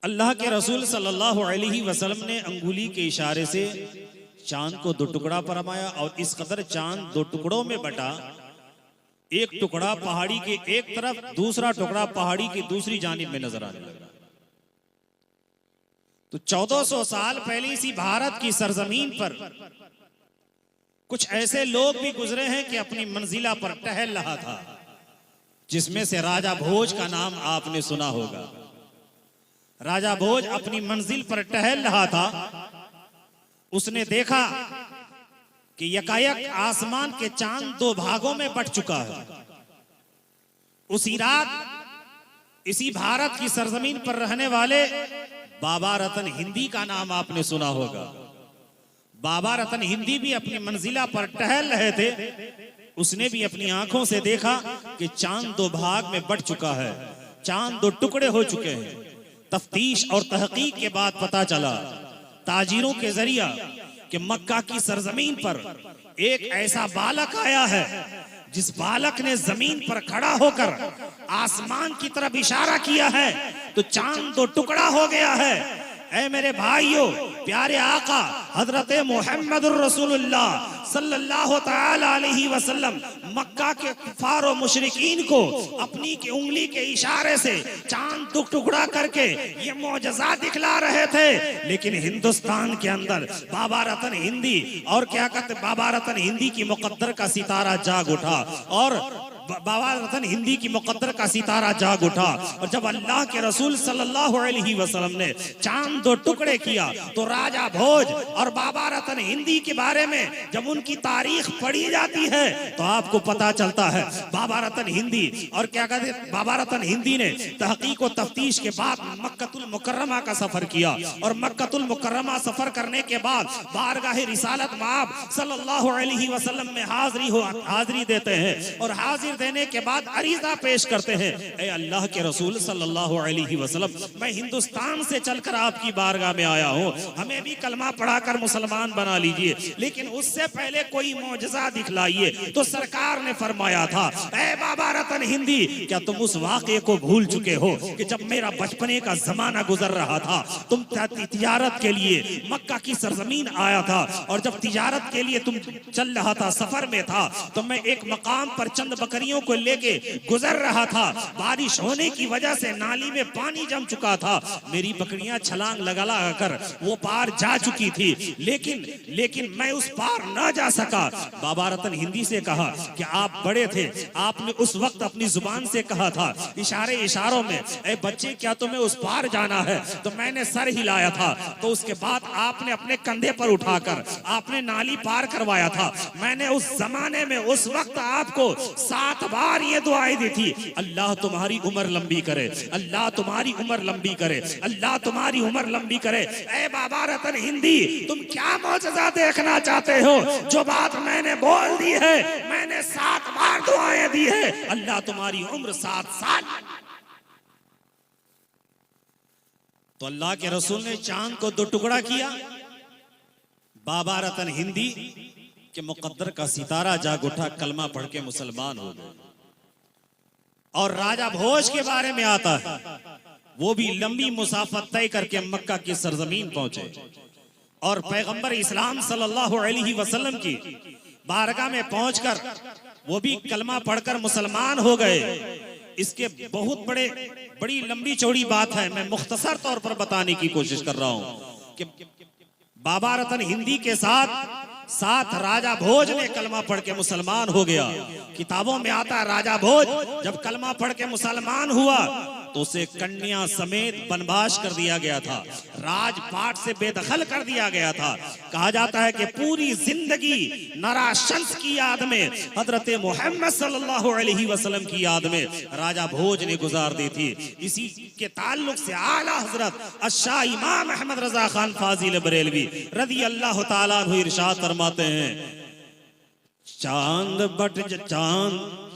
अल्लाह के रसूल सल्लल्लाहु अलैहि वसल्लम ने अंगुली के इशारे से चांद को दो टुकड़ा फरमाया और इस कदर चांद दो टुकड़ों में बटा, एक टुकड़ा पहाड़ी के एक तरफ, दूसरा टुकड़ा पहाड़ी की दूसरी जानिब में नजर आने लगा। तो 1400 साल पहले इसी भारत की सरजमीन पर कुछ ऐसे लोग भी गुजरे हैं कि अपनी मंजिला पर टहल रहा था, जिसमें से राजा भोज का नाम आपने सुना होगा। राजा भोज अपनी मंजिल पर टहल रहा था, उसने देखा कि यकायक आसमान के चांद दो भागों में बट चुका है। उसी रात इसी भारत की सरजमीन पर रहने वाले बाबा रतन हिंदी का नाम आपने सुना होगा। बाबा रतन हिंदी भी अपनी मंजिला पर टहल रहे थे, उसने भी अपनी आंखों से देखा कि चांद दो भाग में बट चुका है, चांद दो टुकड़े हो चुके हैं। तफ्तीश और तहकीक के बाद पता चला ताजिरों के जरिया कि मक्का की सरजमीन पर एक ऐसा बालक आया है जिस बालक ने जमीन पर खड़ा होकर आसमान की तरफ इशारा किया है तो चांद दो टुकड़ा हो गया है। ऐ मेरे भाइयों, प्यारे आका हजरत मुहम्मदुर रसूलुल्लाह सल्लल्लाहु तआला अलैहि वसल्लम मक्का के कुफार और मुशरिकीन को अपनी की उंगली के इशारे से चांद दो टुकड़ा करके ये मौजज़ा दिखला रहे थे। लेकिन हिंदुस्तान के अंदर बाबा रतन हिंदी और क्या कहते बाबा रतन हिंदी की मुकद्दर का सितारा जाग उठा और बाबा रतन हिंदी की मुकद्दर का सितारा जाग उठा। और जब अल्लाह के रसूल सल्लल्लाहु अलैहि वसल्लम ने चांद दो टुकड़े किया तो राजा भोज और बाबा रतन हिंदी के बारे में जब उनकी तारीख पढ़ी जाती है तो आपको पता चलता है बाबा रतन हिंदी और क्या कहते बाबा रतन हिंदी ने तहकीक और तफ्तीश के बाद मक्कतुल मुकर्रमा का सफर किया और मक्कतुल मुकर्रमा सफर करने के बाद बारगाह रिसालत माब सल्लल्लाहु अलैहि वसल्लम में हाजिरी देते हैं और हाजिर देने के बाद अरीजा पेश करते हैं, ऐ अल्लाह के रसूल सल्लल्लाहु अलैहि वसल्लम, मैं हिंदुस्तान से चलकर आपकी बारगाह में आया हूँ, हमें भी कलमा पढ़ाकर मुसलमान बना लीजिए, लेकिन उससे पहले कोई मौजज़ा दिखलाइए। तो सरकार ने फरमाया था, ऐ बाबा रतन हिंदी, क्या तुम उस वाक़े को भूल चुके हो कि जब मेरा बचपने का जमाना गुजर रहा था, तुम तिजारत के लिए मक्का की सरजमीन आया था और जब तिजारत के लिए तुम चल रहा था, सफर में था, तो मैं एक मकाम पर चंद बकरियों को लेके गुजर रहा था। बारिश होने की वजह से नाली में पानी जम चुका था, मेरी बकरियां छलांग लगा कर वो पार जा चुकी थी, लेकिन मैं उस पार न जा सका। बाबा रतन हिंदी से कहा कि आप बड़े थे, आपने उस वक्त अपनी जुबान से कहा था इशारों में, ए बच्चे क्या तुम्हें उस पार जाना है? तो मैंने सर हिलाया था, तो उसके बाद आपने अपने कंधे पर उठाकर आपने नाली पार करवाया था। मैंने उस जमाने में उस वक्त आपको 7 बार ये दुआएं दी थी, अल्लाह तुम्हारी उम्र लंबी करे, अल्लाह तुम्हारी उम्र लंबी करे, अल्लाह तुम्हारी उम्र लंबी करे। ऐ बाबा रतन हिंदी, तुम क्या मौजज़ा देखना चाहते हो? जो बात मैंने बोल दी है, मैंने 7 बार दुआएं दी है, अल्लाह तुम्हारी उम्र 7 साल। तो अल्लाह के रसूल ने चांद को दो टुकड़ा किया, बाबा रतन हिंदी के मुकद्दर का सितारा जाग उठा, कलमा पढ़ के मुसलमान हो गए। और राजा भोज के बारे में आता है, वो भी लंबी मुसाफत तय करके मक्का की सरजमीन पहुंचे और पैगंबर इस्लाम सल्लल्लाहु अलैहि वसल्लम की बारगाह में पहुंचकर वो भी कलमा पढ़कर मुसलमान हो गए। इसके बहुत बड़ी लंबी चौड़ी बात है, मैं मुख्तसर तौर पर बताने की कोशिश कर रहा हूं कि बाबा रतन हिंदी के साथ राजा भोज ने कलमा पढ़ के मुसलमान हो गया। किताबों में आता है राजा भोज जब कलमा पढ़ के मुसलमान हुआ तो उसे कन्या समेत बनबाश कर दिया गया था, राजपाट से बेदखल कर दिया गया था। कहा जाता है कि पूरी जिंदगी नराशंस की याद में, हजरत मोहम्मद सल्लल्लाहु अलैहि वसल्लम की याद में राजा भोज ने गुजार दी थी। इसी के ताल्लुक से आला हजरत अशाह इमाम अहमद रजा खान फाजिल बरेलवी रज़ी अल्लाह तआला अन्हु इरशाद फरमाते हैं, चांद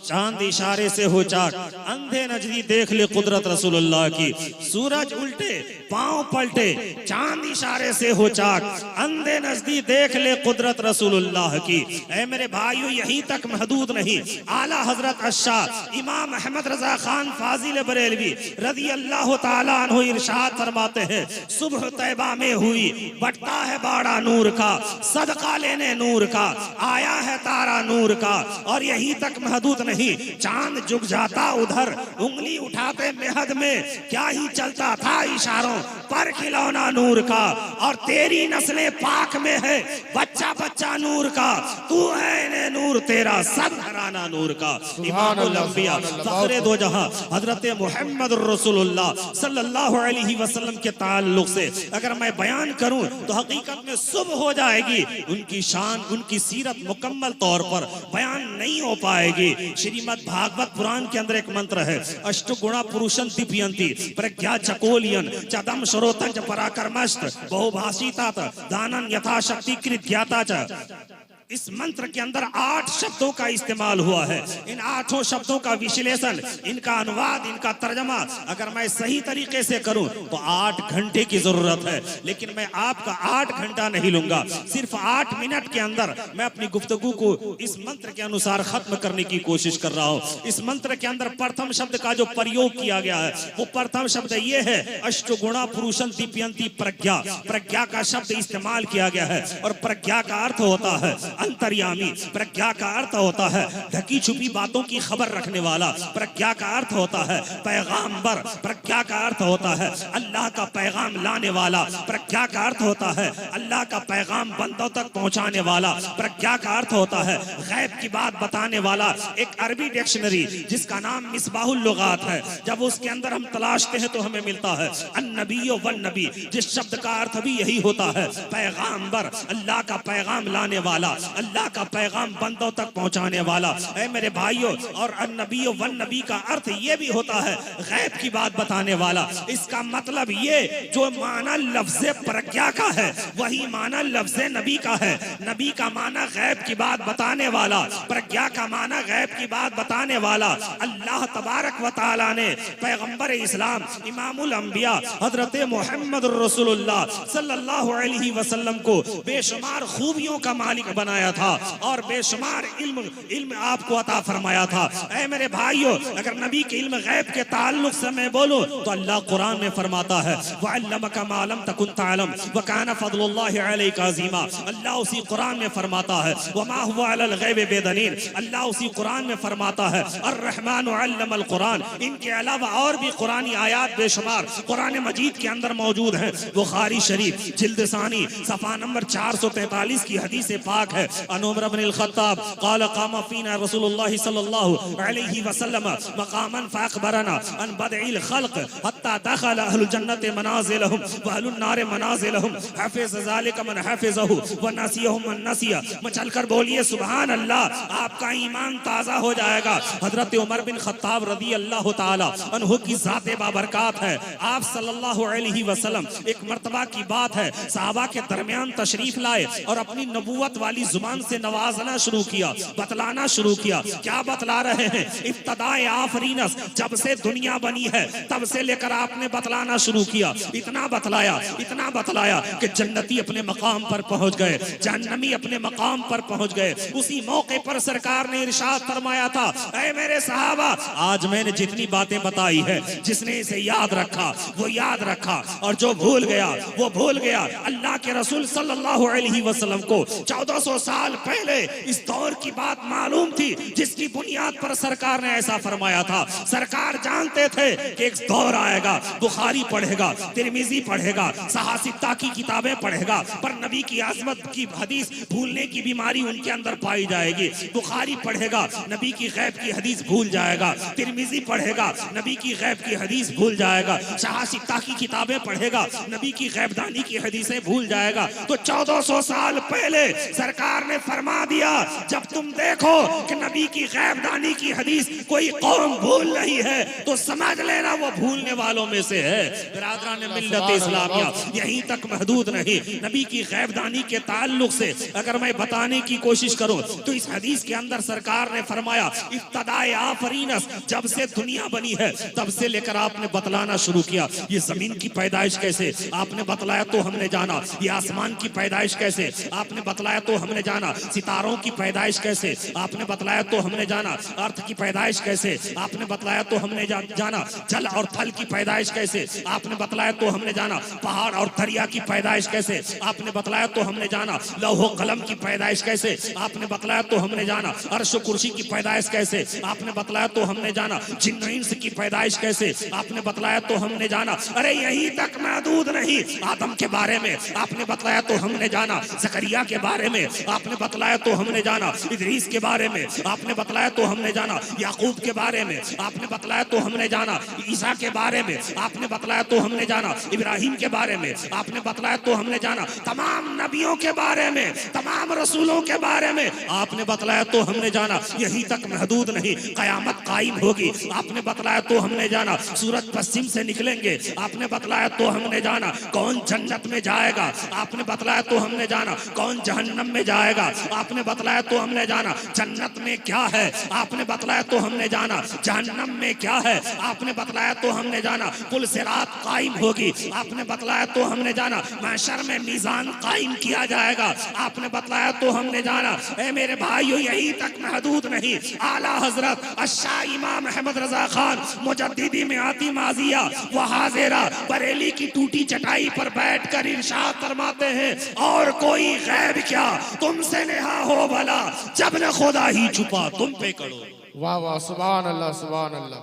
चांद इशारे से हो चाक, अंधे नजरी देख ले कुदरत रसूलुल्लाह की। सूरज उल्टे पांव पलटे, चांद इशारे से हो चाक, अंधे नजरी देख ले कुदरत रसूलुल्लाह की। ऐ मेरे भाइयों, यहीं तक महदूद नहीं, आला हजरत अशाह इमाम अहमद रजा खान फाजिल बरेलवी रजी अल्लाह ताला अन्हु इरशाद फरमाते हैं, सुबह तैबा में हुई, बटता है बाड़ा नूर का, सदका लेने नूर का, आया है तारा नूर का। और यहीं तक महदूद नहीं, चांद झुक जाता उधर, उंगली उठाते मेहद में, क्या ही चलता था इशारों पर खिलौना नूर का। और तेरी नस्लें पाक में है, बच्चा बच्चा नूर का, तू है इन्हें नूर तेरा, सब घराना नूर का। इमामुल अंबिया फखरे दो जहां हजरत मोहम्मद रसूलुल्लाह सल्लल्लाहु अलैहि वसल्लम के ताल्लुक से अगर मैं बयान करूं तो हकीकत में सुबह हो जाएगी। उनकी शान, उनकी सीरत मुकम्मल तौर पर बयान नहीं हो पाएगी। श्रीमद् भागवत पुराण के अंदर एक मंत्र है, अष्टगुणा पुरुषं दीपयन्ति प्रज्ञा चकोलियन चदम श्रोतं च पराक्रमस्त बहुभाषिता दानन यथाशक्ति कृत ज्ञाता च। इस मंत्र के अंदर 8 शब्दों का इस्तेमाल हुआ है। इन 8 शब्दों का विश्लेषण, इनका अनुवाद, इनका तर्जमा अगर मैं सही तरीके से करूं तो 8 घंटे की जरूरत है। लेकिन मैं आपका 8 घंटा नहीं लूंगा, सिर्फ 8 मिनट के अंदर मैं अपनी गुफ्तगू को इस मंत्र के अनुसार खत्म करने की कोशिश कर रहा हूं। इस मंत्र के अंदर प्रथम शब्द का जो प्रयोग किया गया है वो प्रथम शब्द ये है, अष्टगुणा पुरुषं दीपयन्ति प्रज्ञा। प्रज्ञा का शब्द इस्तेमाल किया गया है और प्रज्ञा का अर्थ होता है अंतर्यामी। प्रज्ञा का अर्थ होता है ढकी छुपी बातों की खबर रखने वाला। प्रज्ञा का अर्थ होता है पैगाम्बर। प्रज्ञा का अर्थ होता है अल्लाह का पैगाम लाने वाला। प्रज्ञा का अर्थ होता है अल्लाह का पैगाम बंदों तक पहुंचाने वाला। प्रज्ञा का अर्थ होता है गैब की बात बताने वाला। एक अरबी डिक्शनरी जिसका नाम मिसबाहुल लुगात है, जब उसके अंदर हम तलाशते हैं तो हमें मिलता है अन्नबियो वन नबी, जिस शब्द का अर्थ भी यही होता है पैगाम्बर, अल्लाह का पैगाम लाने वाला, अल्लाह का पैगाम बंदों तक पहुंचाने वाला। ऐ मेरे भाइयों, और अन्नबी वन नबी का अर्थ ये भी होता है गैब की बात बताने वाला। इसका मतलब ये जो माना लफ्ज़ प्रज्ञा का है वही माना लफ्ज़ नबी का है। नबी का माना गैब की बात बताने वाला, प्रज्ञा का माना गैब की बात बताने वाला। अल्लाह तबारक व तआला ने पैगंबर इस्लाम इमामुल अंबिया हजरत मोहम्मद रसूलुल्लाह सल्लल्लाहु अलैहि वसल्लम को बेशुमार खूबियों का मालिक बनाया था और बेशुमार इल्म आपको अता फरमाया था। ऐ मेरे भाइयों, अगर नबी के इल्म गैब के ताल्लुक से मैं बोलूं तो अल्लाह कुरान में फरमाता है वअल्लमका मा लम तकुन तअलम व काना फज़लुल्लाहि अलैका अज़ीमा। अल्लाह उसी कुरान में फरमाता है वमा हुवा अलल गैबि बिदनीन। अल्लाह उसी कुरान में फरमाता है अर्रहमानु अल्लमल कुरान। इनके अलावा और भी कुरानी आयात बेशुमार कुरान मजीद के अंदर मौजूद है। बुखारी शरीफ जिल्द सानी सफ़ा नंबर 443 की हदीस पाक है, अन उमर इब्न अल-खत्ताब क़ाल क़ाम फ़ीना रसूलुल्लाह सल्लल्लाहु अलैहि वसल्लम मक़ामन फ़अख़बरना अन बदइल ख़ल्क़ हत्ता दख़ल अहलुल जन्नति मनाज़िलहुम व अहलुन नार मनाज़िलहुम हफ़िज़ ज़ालिका मन हफ़िज़हु व नसियहु मन नसिया। चलकर बोलिए सुभान अल्लाह, आपका ईमान ताज़ा हो जाएगा। हज़रत उमर बिन ख़त्ताब रज़ी अल्लाह ताला अन्हु की ज़ात बाबरकात है। आप सल्लल्लाहु अलैहि वसल्लम एक मर्तबा की बात है, सहाबा के दरमियान तशरीफ लाए और अपनी नबूवत वाली जुबान से नवाजना शुरू किया, बतलाना शुरू किया। क्या बतला रहे हैं? इब्तदाए आफरीनस, जब से दुनिया बनी है तब से लेकर आपने बतलाना शुरू किया। इतना बतलाया कि जन्नती अपने मकाम पर पहुंच गए, जहन्नमी अपने मकाम पर पहुंच गए। उसी मौके पर सरकार ने इरशाद फरमाया था, ऐ मेरे सहाबा, आज मैंने जितनी बातें बताई है, जिसने इसे याद रखा वो याद रखा और जो भूल गया वो भूल गया। अल्लाह के रसूल सल्लल्लाहु अलैहि वसल्लम को 1400 साल पहले इस दौर की बात मालूम थी जिसकी बुनियाद पर सरकार ने ऐसा फरमाया था। सरकार जानते थे कि एक दौर आएगा, बुखारी पढ़ेगा, तिरमिजी पढ़ेगा, सहासित्ता की किताबें पढ़ेगा, पर नबी की आज़मत की हदीस भूलने की बीमारी उनके अंदर पाई जाएगी। बुखारी पढ़ेगा, नबी की गैब की हदीस भूल जाएगा। तिरमिजी पढ़ेगा, नबी की गैब की हदीस भूल जाएगा। सहासित्ता की किताबें पढ़ेगा, नबी की गैबदानी की हदीसें भूल जाएगा। तो 1400 साल पहले सरकार सरकार ने फरमा दिया जब तुम देखो कि नबी की गैबदानी की हदीस कोई कौम भूल रही है तो समझ लेना वो भूलने वालों में से है। बिरादरान मिल्लत इस्लामिया, यहीं तक महदूद नहीं, नबी की गैबदानी के ताल्लुक से अगर मैं बताने की कोशिश करूं तो इस हदीस के अंदर सरकार ने फरमाया इब्तदाए आफरीनस, जब से दुनिया बनी है तब से लेकर आपने बतलाना शुरू किया। ये जमीन की पैदाइश कैसे आपने बतलाया तो हमने जाना, ये आसमान की पैदाइश कैसे आपने बतलाया तो हमने जाना, सितारों की पैदाइश कैसे आपने बतलाया तो हमने जाना, अर्थ की पैदाइश कैसे आपने बतलाया तो हमने जाना, जल और थल की पैदाइश कैसे आपने बतलाया तो हमने जाना, पहाड़ और दरिया की पैदाइश कैसे आपने बतलाया तो हमने जाना, लौह कलम की पैदाइश कैसे आपने बतलाया तो हमने जाना, अर्श कुर्सी की पैदाइश कैसे आपने बतलाया तो हमने जाना, जिन्न इंस की पैदाइश कैसे आपने बतलाया तो हमने जाना। अरे यहीं तक महदूद नहीं, आदम के बारे में आपने बतलाया तो हमने जाना, जकरिया के बारे में आपने बतलाया तो हमने जाना, इदरीस के बारे में आपने बतलाया तो हमने जाना, याकूब के बारे में आपने बतलाया तो हमने जाना, ईसा के बारे में आपने बतलाया तो हमने जाना, इब्राहिम के बारे में आपने बतलाया तो हमने जाना, तमाम नबियों के बारे में, तमाम रसूलों के बारे में आपने बतलाया तो हमने जाना। यहीं तक महदूद नहीं, कयामत कायम होगी आपने बतलाया तो हमने जाना, सूरज पश्चिम से निकलेंगे आपने बतलाया तो हमने जाना, कौन जन्नत में जाएगा आपने बतलाया तो हमने जाना, कौन जहन्नम में जाएगा आपने बतलाया तो हमने जाना, जन्नत में क्या है आपने बतलाया तो हमने जाना, जहन्नम में क्या है आपने बतलाया तो हमने जाना, पुल सिरात कायम होगी आपने बतलाया तो हमने जाना, महशर में मीजान कायम किया जाएगा आपने बतलाया तो हमने जाना। ए मेरे भाइयों, यही तक महदूद नहीं, आला हजरत शाह इमाम अहमद रजा खान मुजद्दिदी में आती माजिया व हाजिरा बरेली की टूटी चटाई पर बैठकर इरशाद फरमाते हैं, और कोई गैब क्या तुमसे नेहा हो भला, जब न खुदा ही छुपा तुम पे करो। वाह वाह, सुभान अल्लाह सुभान अल्लाह।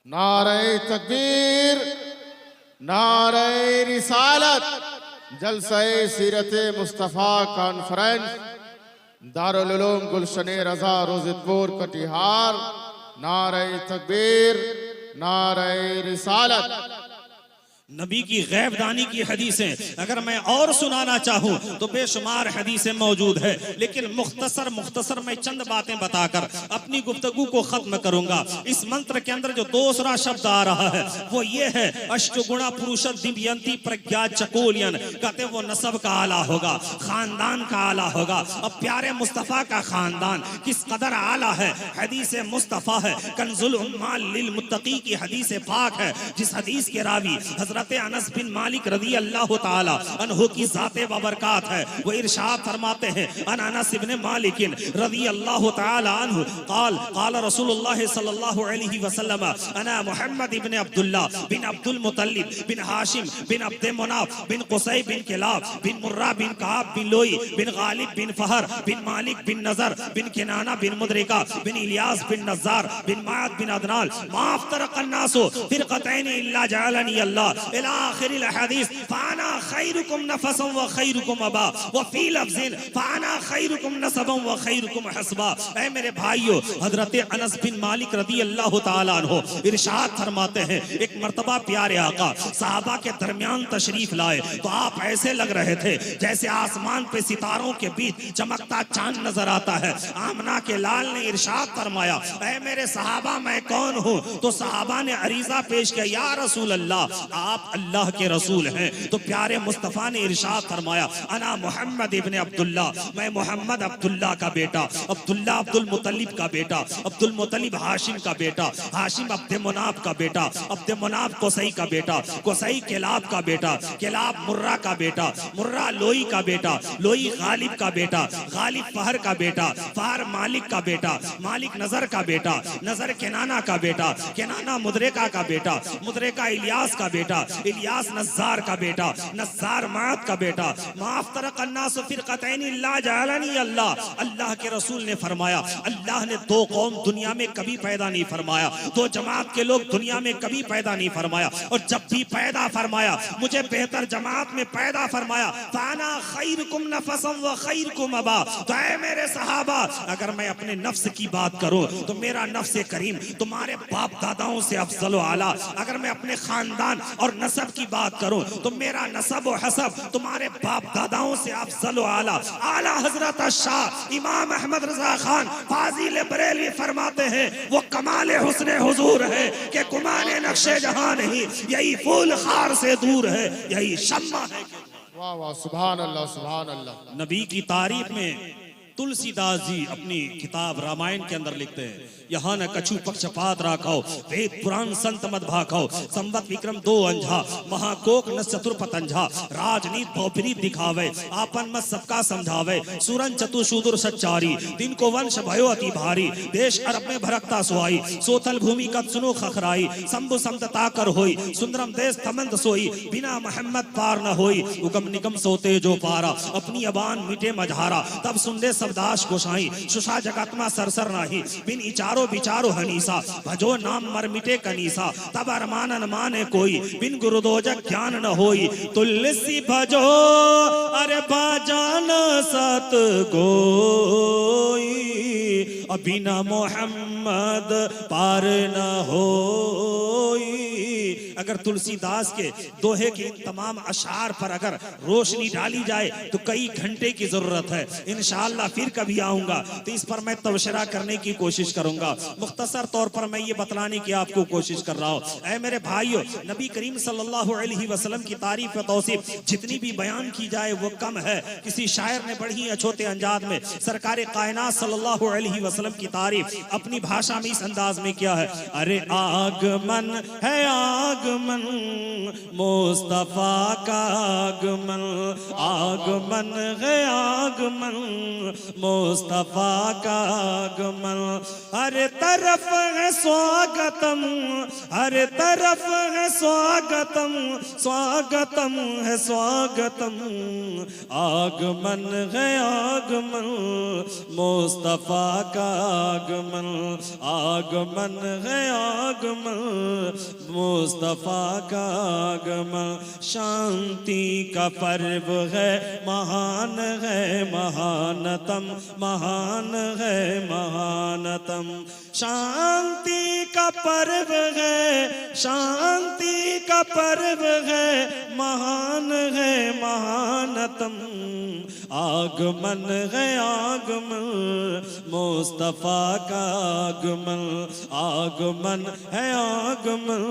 नारे तकबीर, नारे रिसालत, जलसे सीरते मुस्तफ़ा कॉन्फ्रेंस, दारुल उलूम गुलशन रजा रोज़िदपुर कटिहार। नारे तकबीर, नारे रिसालत। नबी की गैबदानी की हदीसें अगर मैं और सुनाना चाहूं तो बेशुमार हदीसें मौजूद है, लेकिन मुख्तसर मैं चंद बातें बताकर अपनी गुफ्तगू को खत्म करूंगा। इस मंत्र के अंदर जो दूसरा शब्द आ रहा है वो ये है अष्टगुणा पुरुष दिव्यंती प्रज्ञा चकोलियन, कहते वो नसब का आला होगा, खानदान का आला होगा। अब प्यारे मुस्तफ़ा का खानदान किस कदर आला है, हदीस मुस्तफ़ा है, कंजुल उम्माल लिल मुत्तकी की हदीस पाक है, जिस हदीस के रावी हजरत अनस बिन मालिक रज़ी अल्लाह ताला अन्हु की ज़ाते बबरकात है। वो इरशाद फरमाते हैं, अनस इब्न मालिक रज़ी अल्लाह ताला अन्हु क़ाल क़ाल रसूलुल्लाह सल्लल्लाहु अलैहि वसल्लम अना मुहम्मद इब्न अब्दुल्लाह बिन अब्दुल मुत्तलिब बिन हाशिम बिन अब्द मुनाफ बिन क़ुसै बिन किलाब बिन मुर्रा बिन कआब बिन लोई बिन गालिब बिन फहर बिन मालिक बिन नज़र बिन किनाना बिन मुदरिका बिन इलियास बिन नज़ार बिन माद बिन अदनान मा अफ्तरक़ अन्नासु फ़िरक़तैन इल्ला जअलनी अल्लाह इला आखिरिल हदीस फाना खैरुकुम नफसन व खैरुकुम अबा व फी लफ्ज़िन फाना खैरुकुम नसबन व खैरुकुम हसबा। ऐ मेरे भाइयों, हजरत अनस बिन मालिक रज़ी अल्लाह ताला अन्हु इरशाद फरमाते हैं, एक मर्तबा प्यारे आका सहाबा के दरमियान तशरीफ लाए तो आप ऐसे लग रहे थे जैसे आसमान पे सितारों के बीच चमकता चांद नजर आता है। आमना के लाल ने इरशाद फरमाया, ऐ मेरे सहाबा मैं कौन हूँ? तो सहाबा ने अरीजा पेश किया, या रसूल अल्लाह आप अल्लाह के रसूल हैं। तो प्यारे मुस्तफ़ा ने इरशाद फरमाया, अना मोहम्मद इब्न अब्दुल्ला, मैं मोहम्मद अब्दुल्ला का बेटा, अब्दुल्ला अब्दुल मुत्तलिब का बेटा, अब्दुल मुत्तलिब हाशिम का बेटा, हाशिम अब्द मुनाफ का बेटा, अब्द मुनाफ कुसै का बेटा, कुसै किलाब का बेटा, किलाब मुर्रा का बेटा, मुर्रा लोई का बेटा, लोई गालिब का बेटा, गालिब फहर का बेटा, फहर मालिक का बेटा, मालिक नजर का बेटा, नजर केनाना का बेटा, केनाना मुदरिका का बेटा, मुदरिका इलियास का बेटा, इलियास नज़ार का बेटा, नज़ार मात का बेटा। माफ तरक अन्नास फ़िरक़तैन इल्ला जअलनी अल्लाह, अल्लाह के रसूल ने फरमाया, अल्लाह ने दो कौम दुनिया में कभी पैदा नहीं फरमाया, दो जमात के लोग दुनिया में कभी पैदा नहीं फरमाया, और जब भी पैदा फरमाया मुझे बेहतर जमात में पैदा फरमाया। फाना खैरुकुम नफसन व खैरुकुम अबा। तो ऐ मेरे सहाबा, अगर मैं अपने नफ्स की बात करूं तो मेरा नफ्स करीम तुम्हारे बाप दादाओं से अफजल व आला। अगर मैं अपने खानदान और नसब की बात करूं तो मेरा नसब व हसब तुम्हारे बाप दादाओं से अफजल व आला। आला हजरत शाह इमाम अहमद रजा खान फाजिल बरेलवी फरमाते हैं वो कमाल हुस्न हुजूर है कि गुमाने नक्शे जहां नहीं, यही फूल खार से दूर है, यही शम्मा है। वाह वाह, सुभान अल्लाह सुभान अल्लाह। नबी की तारीफ में तुलसीदास जी अपनी किताब रामायण के अंदर लिखते हैं, यहाँ न कछु पक्षपात राखाओ, वेद पुराण संत मत भाखाओ, संवत विक्रम 2 अंझा, महाकोक न चतुर पतंझा, राजनीत बहुप्रीत दिखावे, आपन मत सबका समझावे, सुरन चतु शूदुर सच्चारी, दिन को वंश भयो अति भारी, देश अरब में भरकता सुहाई, सोतल भूमि कद सुनो खखराई, शंभु समता कर होई, सुंदरम देश तमंद सोई, बिना मोहम्मद पार न होई, उगम निगम सोते जो पारा, अपनी अबान मिटे मझारा, तब सुन दे सबदास गोसाई, सुषा जगतमा सरसर नाही, बिन इचारो विचारो हनीसा, भजो नाम मर मिटे कनीसा, तब अरमान न माने कोई, बिन गुरुदोजक ज्ञान न होई, तुलसी भजो अरे बाजान सत कोई, बिना मोहम्मद पार न होई। अगर तुलसीदास के दोहे के तमाम अशार पर अगर रोशनी डाली जाए तो कई घंटे की जरूरत है। इंशाअल्लाह फिर कभी आऊंगा तो इस पर मैं तबसरा करने की कोशिश करूंगा। मुख्तसर तौर पर मैं ये बतलाने की आपको कोशिश कर रहा हूँ, ऐ मेरे भाइयों, नबी करीम सल्लल्लाहु अलैहि वसल्लम की तारीफ व तौसीफ जितनी भी बयान की जाए वो कम है। किसी शायर ने बड़ी अछोते अंदाज में सरकार कायनात सल्लल्लाहु अलैहि वसल्लम की तारीफ अपनी भाषा में इस अंदाज में किया है, अरे आगमन है आगमन मुस्तफा का आगमन, आगमन है आगमन मुस्तफा का आगमन, हर तरफ है स्वागतम, हर तरफ है स्वागतम, स्वागतम है स्वागतम, आगमन है आगमन मुस्तफा का आगमन, आगमन है आगमन मुस्तफा का आगमन, शांति का पर्व है महान है महानतम, महान है महानतम, शांति का पर्व है, शांति का पर्व है महान है महानतम, आगमन है आगमन मुस्तफा का आगमन, आगमन है आगमन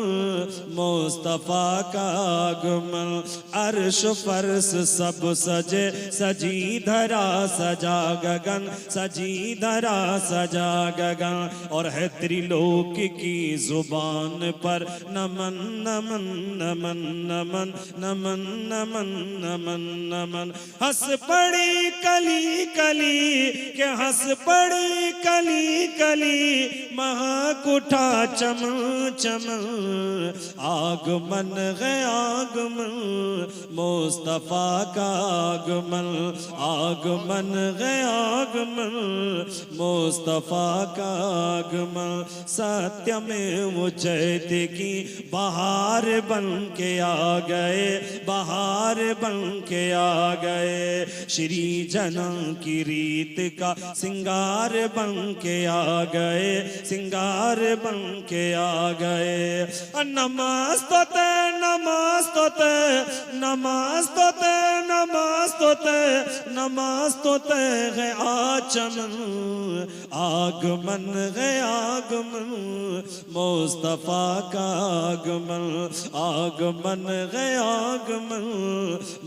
मुस्तफा का आगमन, अर्श फर्श सब सजे सजी धरा सजा गगन, सजी धरा सजा गगन, और है त्रिलोक की जुबान पर नमन नमन नमन नमन नमन नमन नमन नमन, हंस पड़ी कली कली के हंस पड़ी कली कली, महक उठा चमन चमन, आगमन है आगमन मुस्तफा का आगमन, आगमन है आगमन मुस्तफा का आगमन, सत्य में वो जयते की बहार बन के आ गए, बहार बन के आ गए, श्री जनों की रीत का सिंगार बन के आ गए, सिंगार बन के आ गए, नमस्तुते नमस्तुते नमस्तुते नमस्तुते नमस्तुते है आचमन, आगमन है आगमन मुस्तफा का आगमन, आगमन है आगमन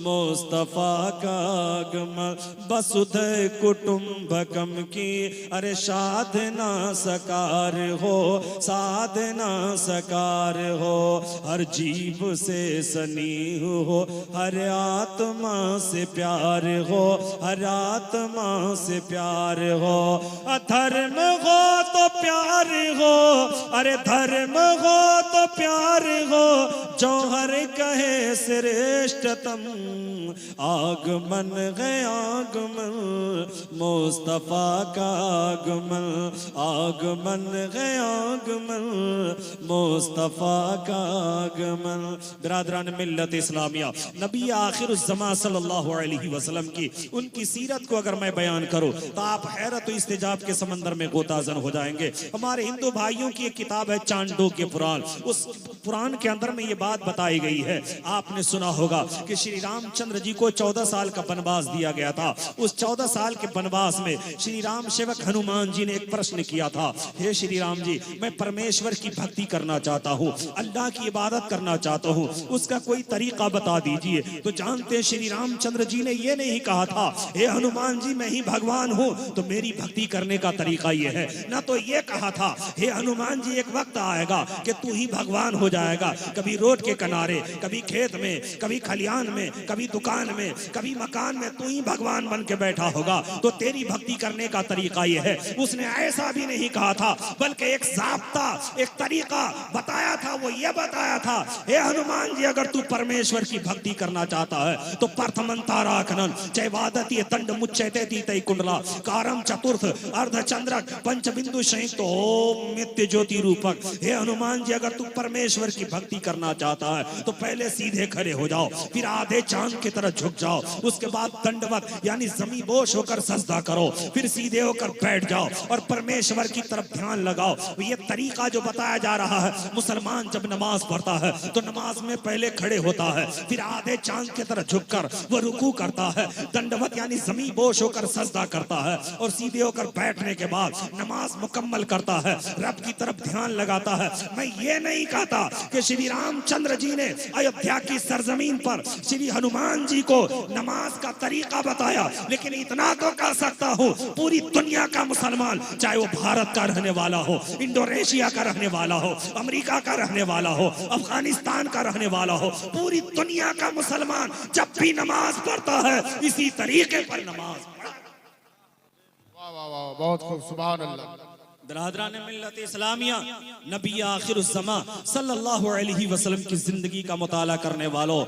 मुस्तफा का आगमन, वसुधैव कुटुंबकम की अरे साधना सकार हो, साधना सकार हो, हर जीव से स्नेह हो, हर आत्मा से प्यार हो, हर आत्मा से प्यार हो, धर्म हो तो प्यार हो, अरे धर्म हो तो प्यार हो, जौहर कहे श्रेष्ठतम, आगमन है आगमन मुस्तफा का आगमन, आगमन है आगमन मुस्तफा का आगमन। बिरादरान मिल्लत इस्लामिया, नबी आखिर ज़मां सल्लल्लाहु अलैहि अलैहि वसल्लम की उनकी सीरत को अगर मैं बयान करूं तो आप हैरत और इस्तेजाब के समंदर में गोताजन हो जाएंगे। हमारे हिंदू भाइयों की एक किताब है चांदोग्य पुराण, उस पुराण के अंदर में ये बात बताई गई है, आपने सुना होगा कि श्री रामचंद्र जी को 14 साल का वनवास दिया गया था। उस 14 साल के वनवास में श्री राम सेवक हनुमान जी ने एक प्रश्न किया था, हे श्री राम जी, मैं परमेश्वर की भक्ति करना चाहता हूँ, अल्लाह की इबादत करना चाहता हूँ, उसका कोई तरीका बता दीजिए। तो जानते हैं श्री रामचंद्र जी ने ये नहीं कहा था, हे हनुमान जी मैं ही भगवान हूँ तो मेरी भक्ति करने का तरीका ये है, ना तो ये कहा था, हे हनुमान जी एक वक्त आएगा कि तू ही भगवान हो जाएगा, कभी रोड के किनारे, कभी खेत में, कभी खलियान में, कभी दुकान में, कभी मकान में तू ही भगवान बन के बैठा होगा तो तेरी भक्ति करने का तरीका ये है। उसने ऐसा भी नहीं कहा था, बल्कि एक ज़ाब्ता, एक तरीका बताया था। वो ये बताया था, हे हनुमान जी अगर तू परमेश्वर की भक्ति करना चाहता है तो प्रथमंताराखनन चैवादती दंड मुच्चैतेति तै कुंडला कारम चतुर्थ अर्धचंद्रक पंचबिंदु संयुक्त ओम नित्य ज्योति रूपक। हे हनुमान जी अगर तू परमेश्वर की भक्ति करना चाहता है तो पहले सीधे खड़े हो जाओ, फिर आधे चांद की तरह झुक जाओ, उसके बाद दंडवत यानी जमी बोश होकर सजदा करो, फिर सीधे होकर बैठ जाओ और परमेश्वर की तरफ ध्यान लगाओ। ये तरीका जो बताया जा रहा है, मुसलमान जब नमाज पढ़ता है तो नमाज में पहले खड़े होता है, फिर आधे चांद की तरह झुककर वो रुकू करता है, दंडवत यानी जमी बोश होकर सजदा करता है और सीधे होकर बैठने के बाद नमाज मुकम्मल करता है, रब की तरफ ध्यान लगाता है। मैं ये नहीं कहता कि श्री रामचंद्र जी ने अयोध्या की सरजमीन पर श्री हनुमान जी को नमाज का तरीका बताया, लेकिन इतना तो कह सकता हूँ पूरी दुनिया का मुसलमान, चाहे वो भारत का रहने वाला हो, इंडोनेशिया का रहने वाला हो, अमेरिका का रहने वाला हो, अफगानिस्तान का रहने वाला हो, पूरी दुनिया का मुसलमान जब भी नमाज पढ़ता है इसी तरीके पर नमाज पढ़ता। वाह वाह वाह, बहुत खूब, सुभान अल्लाह। बरदरान मिल्लत इस्लामिया, नबी आखिरुज़्ज़मा सल्लल्लाहु अलैहि वसल्लम की जिंदगी का मुताला करने वालों,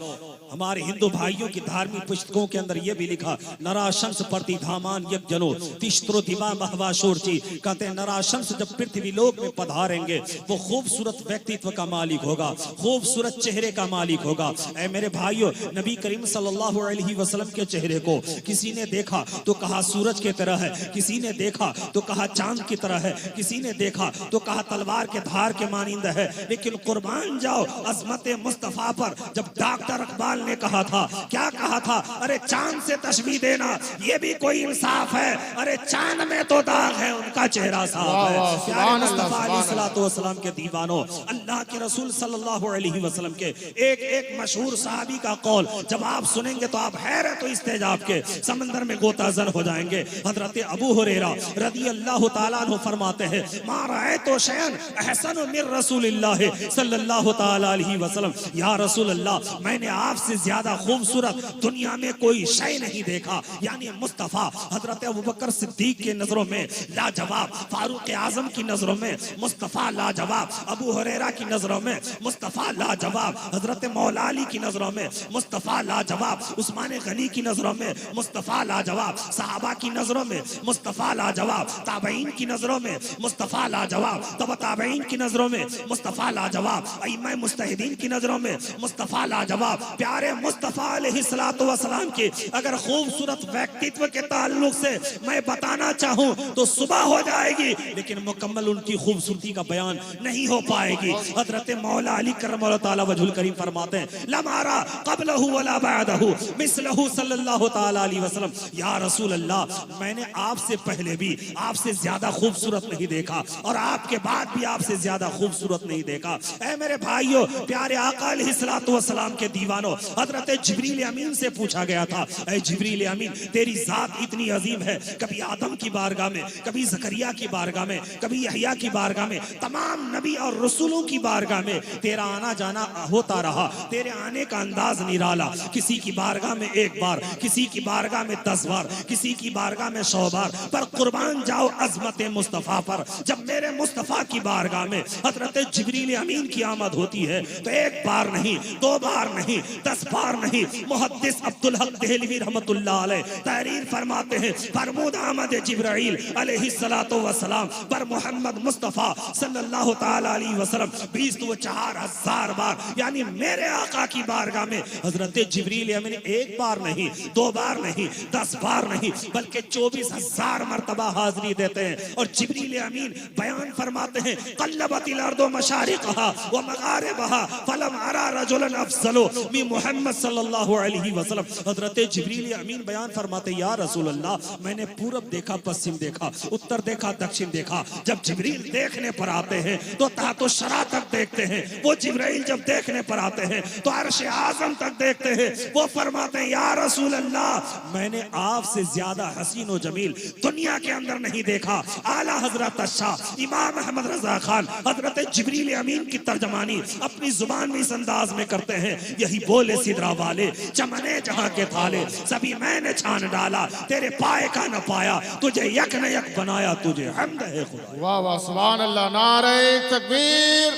हमारे हिंदू भाइयों की धार्मिक पुस्तकों के अंदर यह भी लिखा, नराशंस प्रति धामान यक जनो तिश्रो दिवा महवा शोरची, कहते हैं नराशंस जब पृथ्वी लोक में पधारेंगे वो खूबसूरत व्यक्तित्व का मालिक होगा, खूबसूरत चेहरे का मालिक होगा। ऐ मेरे भाइयों, नबी करीम सल्लल्लाहु अलैहि वसल्लम के चेहरे को किसी ने देखा तो कहा सूरज की तरह है, किसी ने देखा तो कहा चांद की तरह है, किसी ने देखा तो कहा तलवार के धार के मानिंद है। लेकिन कुर्बान जाओ अजमत मुस्तफा पर, जब डॉक्टर इकबाल ने कहा था, क्या कहा था, अरे चांद से तशबीह देना ये भी कोई इंसाफ है, अरे चांद में तो दाग है उनका चेहरा साफ है। प्यारे मुस्तफा अलैहिस्सलातु वस्सलाम के दीवानों, अल्लाह के रसूल सल्लल्लाहु अलैहि वसल्लम के एक एक मशहूर सहाबी का कौल जब आप सुनेंगे तो आप हैरत और इस्तेजाब के समंदर में गोताजन हो जाएंगे। हजरत अबू हुरैरा रज़ी अल्लाह ताला अन्हु फरमाते हैं, मा रअयतु शयअन अहसन मिन रसूलिल्लाह सल्लल्लाहु ताला अलैहि वसल्लम, या रसूल अल्लाह मैंने आपसे ज्यादा खूबसूरत दुनिया में कोई शय नहीं देखा। यानी मुस्तफा हजरत अबू बकर सिद्दीक के नजरों में लाजवाब, फारूक आजम की नजरों में मुस्तफा लाजवाब, अबू हुरैरा की नजरों में मुस्तफा लाजवाब, हजरत मौला अली की नजरों में मुस्तफा लाजवाब, उस्मान गनी की नजरों में मुस्तफा लाजवाब, सहाबा की नजरों में मुस्तफा लाजवाब, ताबईन की नजरों में मुस्तफा लाजवाब, तब ताबईन की नजरों में मुस्तफा लाजवाब, अइम्मा मुज्तहिदीन की नजरों में मुस्तफा लाजवाब। प्यारे मुस्तफा अलैहिस्सलातु वस्सलाम के अगर खूबसूरत व्यक्तित्व के ताल्लुक से मैं बताना चाहूं तो सुबह हो जाएगी, लेकिन मुकम्मल उनकी खूबसूरती का बयान नहीं हो पाएगी। हजरत मौला अली करमल्लाहु ताला वजहुल करीम फरमाते हैं, लमारा क़ब्लहु वला बअदहु मिस्लहु सल्लल्लाहु ताला अलैहि वसल्लम, या रसूल अल्लाह मैंने आपसे पहले भी आपसे ज्यादा खूबसूरत नहीं देखा और आपके बाद भी आपसे ज्यादा खूबसूरत नहीं देखा। ऐ मेरे भाइयों, प्यारे आका अलैहिस्सलातु वस्सलाम के दीवानों, हजरत जिब्रील अमीन से पूछा गया था, ऐ जिब्रील अमीन तेरी जात इतनी अजीम है, कभी आदम की बारगाह में, कभी जकरिया की बारगाह में, कभी यहया की बारगाह में, तमाम नबी और रसूलों की बारगाह में तेरा आना जाना होता रहा, तेरे आने का अंदाज निराला, किसी की बारगाह में एक बार, किसी की बारगाह में 10 बार, किसी की बारगाह में 100 बार, पर कुर्बान जाओ अजमत मुस्तफा पर, जब मेरे मुस्तफा की बारगाह में हजरत जिब्रील अमीन की आमद होती है तो एक बार नहीं, 2 बार नहीं, 10 बार नहीं। मुहद्दिस अब्दुल हक देहलवी रहमतुल्लाह अलैह तहरीर फरमाते हैं, फरमूद आमद जिब्राइल अलैहिस्सलातु वस्सलाम पर मोहम्मद मुस्तफ़ा सल्लल्लाहु ताला अलैहि वसल्लम 24,000 बार, यानी मेरे आका की बारगाह में हजरत जिब्रील अमीन 1 बार नहीं, 2 बार नहीं, 10 बार नहीं, बल्कि 24,000 मर्तबा हाजिरी देते हैं। और जिब्रील अमीन बयान फरमाते हैं, कल्लबतिल अर्दु मशारिक़हा व मगारिबहा फलम अरा रजुलन अफज़लु मिन मुहम्मद सल्लल्लाहु अलैहि वसल्लम। हजरत जिब्रील अमीन बयान फरमाते, या रसूल अल्लाह, मैंने पूरब देखा, पश्चिम देखा, उत्तर देखा, दक्षिण देखा। जब जिब्रील देखने पर आते हैं तो तातो शरा तक देखते हैं। वो जिब्राइल जब देखने पर आते हैं तो अर्श आज़म तक देखते हैं। वो फरमाते हैं, या रसूल अल्लाह, मैंने आपसे ज्यादा हसीन और जमील दुनिया के अंदर नहीं देखा। आला हजरत शाह इमाम अहमद रजा खान हजरत जिब्रील अमीन की तर्जमानी अपनी जुबान में इस अंदाज में करते हैं, यही बोले सिदरा वाले चमने जहां के थाले सभी मैंने छान डाला, तेरे पाए का न पाया, तुझे यक न यक बनाया, तुझे हम्द है खुदा। वाह वाह, सुभान अल्लाह। नारे तकबीर,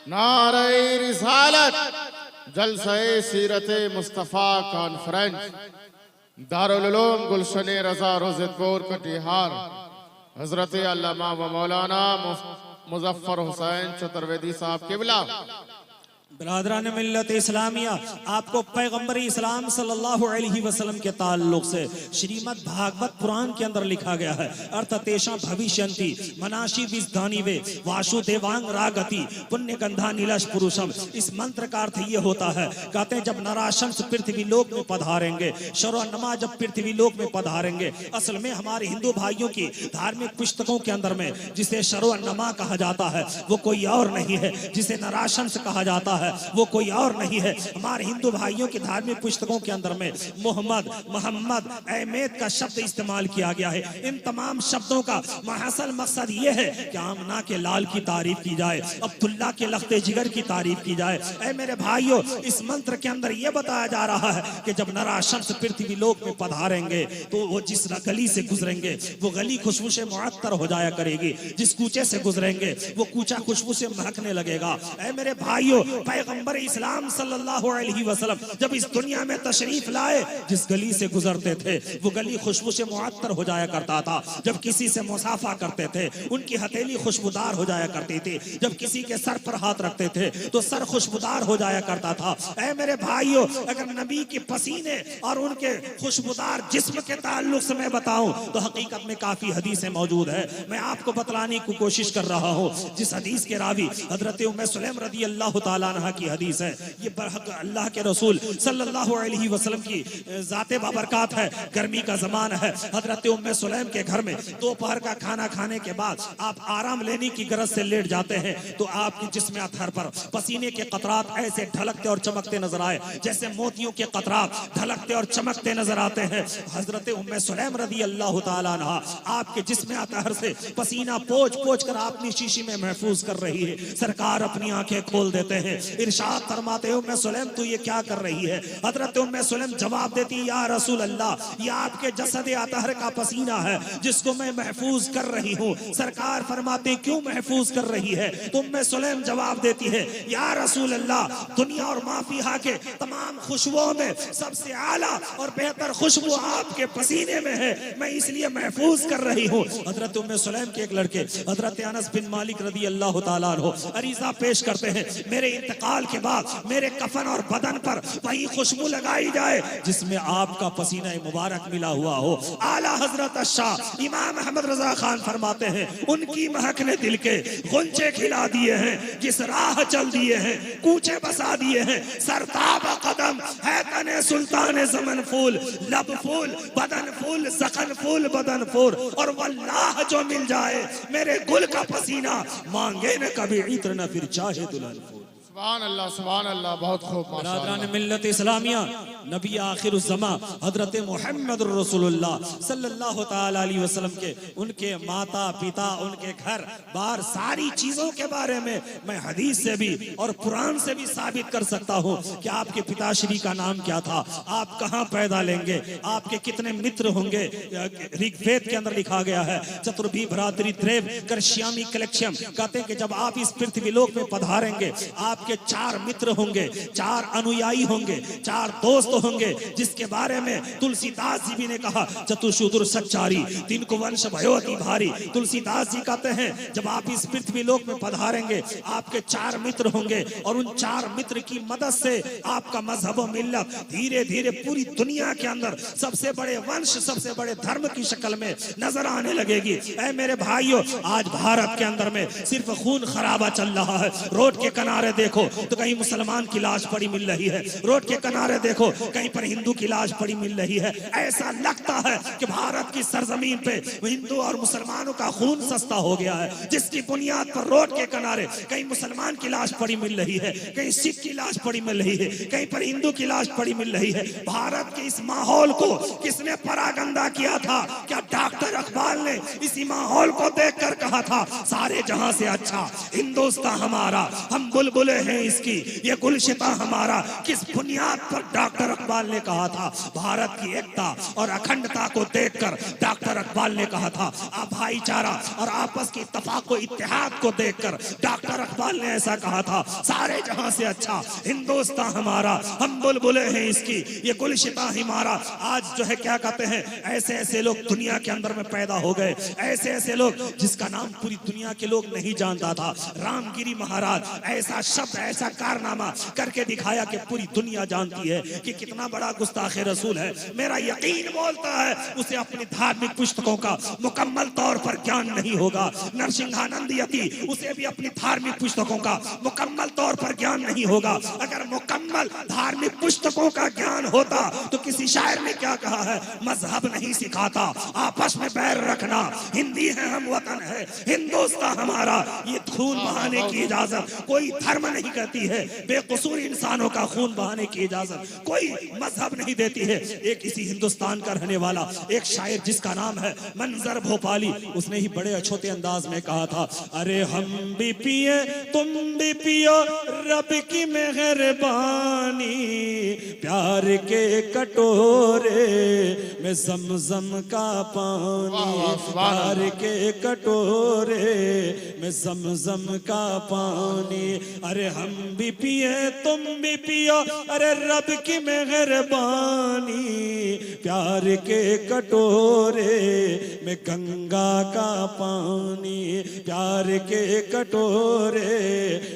नारे रिसालत। जलसा सीरत मुस्तफ़ा कॉन्फ्रेंस, दारुल उलूम गुलशन रजा रोज़तपुर कटिहार, हजरत अल्लामा व मौलाना मुजफ्फर हुसैन चतुर्वेदी साहब क़िबला। बिरादरान मिल्लत इस्लामिया, आपको पैगंबर इस्लाम सल्लल्लाहु अलैहि वसल्लम के ताल्लुक से श्रीमद् भागवत पुराण के अंदर लिखा गया है, अर्थतेषां भविष्यन्ति मनाशी विजधानी वे वासुदेवांग रागति पुण्य गंधा नीलश पुरुषम। इस मंत्र का अर्थ ये होता है, कहते हैं जब नराशंस पृथ्वी लोक में पधारेंगे, शर्वनमा जब पृथ्वी लोक में पधारेंगे, असल में हमारे हिंदू भाइयों की धार्मिक पुस्तकों के अंदर में जिसे शर्वनमा कहा जाता है वो कोई और नहीं है, जिसे नराशंस कहा जाता है वो कोई और नहीं है। हमारे हिंदू भाइयों की धार्मिक पुस्तकों के अंदर में मोहम्मद, मोहम्मद, अहमेद का शब्द इस्तेमाल किया गया है। इन तमाम शब्दों का महसल मकसद ये है कि आमना के लाल की तारीफ की जाए, अब्दुल्ला के लख्ते जिगर की तारीफ की जाए। ऐ मेरे भाइयों, इस मंत्र के अंदर यह बताया जा रहा है कि जब नराशंस पृथ्वी लोक में पधारेंगे तो वो जिस गली से गुजरेंगे वो गली खुशबू से मुअत्तर हो जाया करेगी, जिस कूचे से गुजरेंगे वो कूचा खुशबू से महकने लगेगा। ऐ मेरे भाइयों, पैगंबर इस्लाम सल्लल्लाहु अलैहि वसल्लम जब इस दुनिया में तशरीफ लाए, जिस गली से गुजरते थे वो गली खुशबू से मुअत्तर हो जाया करता था। जब किसी से मुसाफा करते थे उनकी हथेली खुशबूदार हो जाया करती थी। जब किसी के सर पर हाथ रखते थे तो सर खुशबूदार हो जाया करता था। ऐ मेरे भाइयों, अगर नबी के पसीने और उनके खुशबूदार जिस्म के ताल्लुक से मैं बताऊं तो हकीकत में काफी हदीसें मौजूद है। मैं आपको बतलाने की कोशिश कर रहा हूं। जिस हदीस के रावी हजरत उम्मे सुलैम रदी अल्लाह ताला अन्हा की हदीस है, ये बरहक अल्लाह के रसूल सल्लल्लाहु अलैहि वसल्लम की जाते बाबरकात है। गर्मी का ज़माना है, हजरत उम्मे सुलैम के घर में दोपहर का खाना खाने के बाद आप आराम लेने की गरज से लेट जाते हैं तो आपके जिस्म अतहर पर पसीने के कतरात ऐसे ढलकते और चमकते नजर आए जैसे मोतियों के कतरात ढलकते और चमकते नजर आते हैं। हजरत उम्मे सुलैम रदी अल्लाह ताला अन्हा आपके जिस्म अतहर से पसीना पोंछ पोंछ कर अपनी शीशी में महफूज कर रही है। सरकार अपनी आंखें खोल देते हैं, इरशाद फरमाते हो, उम्मे सुलैम तू ये क्या कर रही है? हजरत उम्मे सुलैम जवाब देती, या रसूल अल्लाह, ये आपके जसद अतहर का पसीना है जिसको मैं महफूज कर रही हूँ। सरकार फरमाते क्यों महफूज कर रही है? तो उम्मे सुलैम जवाब देती है, या रसूल अल्लाह, दुनिया और माफिया के तमाम खुशबुओं में सबसे आला और बेहतर खुशबू आपके पसीने में है, मैं इसलिए महफूज कर रही हूँ। हजरत उम्मे सुलैम के एक लड़के हजरत अनस बिन मालिक रदी अल्लाह ताला अन्हु अरीजा पेश करते हैं, मेरे इंतकाल के बाद मेरे कफन और बदन पर वही खुशबू लगाई जाए जिसमें आपका पसीना मुबारक मिला हुआ हो। आला हजरत शाह इमाम अहमद रजा खान फरमाते हैं, उनकी महक ने दिल के गुंजे खिला दिए हैं, जिस राह चल दिए हैं कूचे बसा दिए हैं। सरताब कदम है तने सुल्तान ज़मन फूल, लब फूल बदन फूल, सखन फूल बदन फूल, और वल्लाह जो मिल जाए मेरे गुल का पसीना मांगे न कभी इत्र न फिर चाहे दुल्हन फूल। सुभान अल्लाह, सुभान अल्लाह, बहुत खूब। मिल्लत इस्लामिया, नबी आखिरुज़्ज़मा हजरत मोहम्मद रसूलुल्लाह सल्लल्लाहु ताला अलैहि वसल्लम के उनके माता पिता, उनके घर बार, सारी चीजों के बारे में मैं हदीस से भी और कुरान से भी साबित कर सकता हूँ कि आपके पिताश्री का नाम क्या था, आप कहाँ पैदा लेंगे, आपके कितने मित्र होंगे। ऋग्वेद के अंदर लिखा गया है, चतुर्भी भ्रातृ त्रैव कर्ष्यामि कलेक्ष्यम, कहते हैं कि जब आप इस पृथ्वीलोक में पधारेंगे आपके 4 मित्र होंगे, 4 अनुयायी होंगे, 4 दोस्त होंगे, जिसके बारे में तुलसीदास जी भी ने कहा चतुर्शूदुर सच्चारी तीन को वंश भयोति भारी। तुलसीदास जी कहते हैं जब आप इस पृथ्वीलोक में पधारेंगे आपके 4 मित्र होंगे और उन 4 मित्र की मदद से आपका मजहब व मिल्लत धीरे धीरे पूरी दुनिया के अंदर सबसे बड़े वंश, सबसे बड़े धर्म की शक्ल में नजर आने लगेगी। ऐ मेरे भाइयों, आज भारत के अंदर में सिर्फ खून खराबा चल रहा है। रोड के किनारे देखो तो कहीं मुसलमान की लाश पड़ी मिल रही है, रोड के किनारे देखो कहीं पर हिंदू की लाश पड़ी मिल रही है। ऐसा लगता है कि भारत की सरजमीन पे हिंदू और मुसलमानों का खून सस्ता हो गया है, जिसकी बुनियाद पर रोड के किनारे कहीं मुसलमान की लाश पड़ी मिल रही है, कहीं सिख की लाश पड़ी मिल रही है, कहीं पर हिंदू की लाश पड़ी मिल रही है। भारत के इस माहौल को किसने परागंदा किया था? क्या डॉक्टर इकबाल ने इसी माहौल को देखकर कहा था सारे जहां से अच्छा हिंदुस्तान हमारा, हम बुलबुले हैं इसकी, ये गुलशिता हमारा? किस बुनियाद पर डॉक्टर इकबाल ने कहा था? भारत की एकता और अखंडता को देखकर डॉक्टर इकबाल ने कहा था, आप भाईचारा और आपस की इत्तेफाक को इत्तेहाद को देखकर डॉक्टर इकबाल ने ऐसा कहा था, सारे जहां से अच्छा हिंदुस्तान हमारा, हम बुलबुले हैं इसकी, ये गुलशिता हमारा। आज जो है क्या कहते हैं, ऐसे ऐसे लोग दुनिया के अंदर में पैदा हो गए, ऐसे ऐसे लोग जिसका नाम पूरी दुनिया के लोग नहीं जानता था। रामगिरी महाराज ऐसा शब्द, ऐसा कारनामा करके दिखाया कि पूरी दुनिया जानती है कि कितना बड़ा गुस्ताखे रसूल है। मेरा यकीन बोलता है उसे अपनी धार्मिक पुस्तकों का मुकम्मल तौर पर ज्ञान नहीं होगा। नरसिंहानंद यति, उसे भी अपनी धार्मिक पुस्तकों का मुकम्मल तौर पर ज्ञान नहीं होगा। अगर मुकम्मल धार्मिक पुस्तकों का ज्ञान होता तो किसी शायर ने क्या कहा है, मजहब नहीं सिखाता, आपस में बैर रखना, हिंदी है हम वतन है हिंदुस्तान हमारा, ये खून बहाने की इजाजत कोई धर्म नहीं कहती है। बेकसूर इंसानों का खून बहाने की इजाजत कोई मजहब नहीं देती है। एक इसी हिंदुस्तान का रहने वाला एक शायर जिसका नाम है मंजर भोपाली, उसने ही बड़े अछूते अंदाज में कहा था, अरे हम भी पिए तुम भी पियो रब की मेहरबानी, प्यार के कटोरे में ज़मज़म का पानी, प्यार के कटोरे में ज़मज़म का पानी, अरे हम भी पिए तुम भी पियो, अरे रब की मेहरबानी, प्यार के कटोरे में गंगा का पानी, प्यार के कटोरे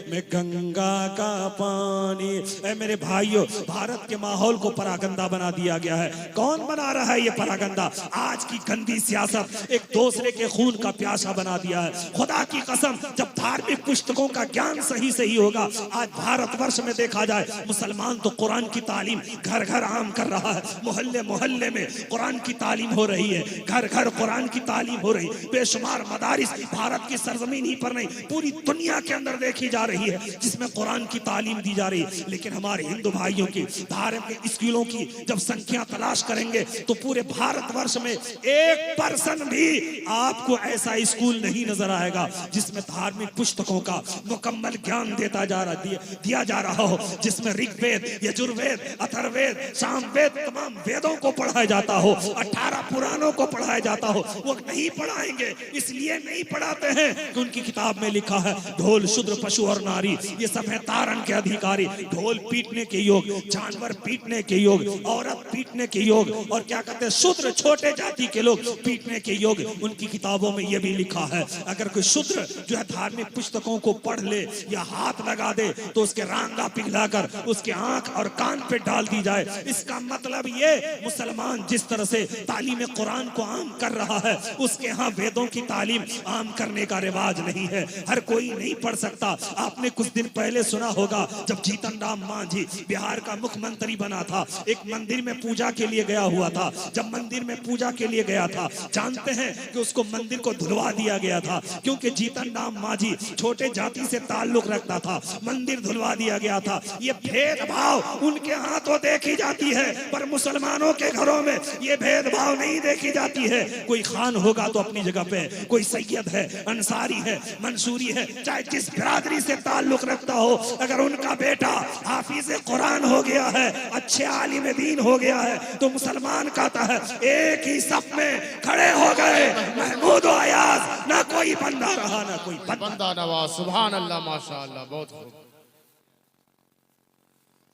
में गंगा का पानी। ऐ मेरे भाइयों, भारत के माहौल को परागंदा बना दिया गया है। कौन बना रहा है ये परागंदा? आज की गंदी सियासत एक दूसरे के खून का प्यासा बना दिया है। खुदा की कसम, जब धार्मिक पुस्तकों का ज्ञान सही सही होगा, आज भारतवर्ष में देखा जाए मुसलमान तो कुरान की तालीम घर घर आम कर रहा है, मोहल्ले मोहल्ले में कुरान की तालीम हो रही है, घर घर कुरान की तालीम हो रही, बेशुमार मदारिस भारत की सरजमीन ही पर नहीं पूरी दुनिया के अंदर देखी जा रही है जिसमें कुरान की तालीम दी जा रही है। लेकिन हमारे हिंदू भाइयों की धार्मिक स्कूलों की जब संख्या तलाश करेंगे तो पूरे भारतवर्ष में 1% भी आपको ऐसा स्कूल नहीं नजर आएगा जिसमें धार्मिक पुस्तकों का मुकम्मल ज्ञान दिया जा रहा हो, जिसमें ऋग्वेद, यजुर्वेद, अथर्ववेद, सामवेद, तमाम वेदों को पढ़ाया जाता हो, 18 पुराणों को पढ़ाया जाता हो। वो नहीं पढ़ाएंगे, इसलिए नहीं पढ़ाते हैं कि उनकी किताब में लिखा है ढोल शूद्र पशु और नारी ये सब है तारण के अधिकारी, ढोल पीटने के योग, जानवर पीटने के योग, औरत पीटने के योग, और क्या कहते हैं शूद्र छोटे जाति के लोग पीटने के योग उनकी किताबों में ये भी लिखा है। अगर कोई शूद्र जो है धार्मिक पुस्तकों को पढ़ ले या हाथ लगा दे तो उसके रांगा पिघलाकर उसके आंख और कान पे डाल दी जाए। इसका मतलब ये मुसलमान जिस तरह से तालीम कुरान को आम कर रहा है उसके यहाँ वेदों की तालीम आम करने का रिवाज नहीं है, हर कोई नहीं पढ़ सकता। आपने कुछ दिन पहले सुना होगा जब जीतन राम मांझी बिहार का मुख्यमंत्री बना था, एक मंदिर में पूजा के लिए गया हुआ था। जब मंदिर में पूजा के लिए गया था, जानते हैं कि उसको मंदिर को धुलवा दिया गया था, क्योंकि जीतन राम मांझी छोटे जाति से ताल्लुक रखता था। मंदिर धुलवा दिया गया था। ये भेदभाव उनके हाथों देखी जाती है, पर मुसलमानों के घरों में ये भेदभाव नहीं देखी जाती है। कोई खान होगा तो अपनी जगह पे, कोई सैयद है, अंसारी है, मंसूरी है, चाहे जिस बिरादरी से ताल्लुक रखता हो, अगर उनका बेटा हाफिज कुरान हो गया है, अच्छे आलिम दीन हो गया है, तो मुसलमान कहता है एक ही सफ में खड़े हो गए महमूद और अयाज, ना कोई बंदा रहा ना कोई बंदा नवाज। सुभान अल्लाह, माशाअल्लाह, बहुत खूब।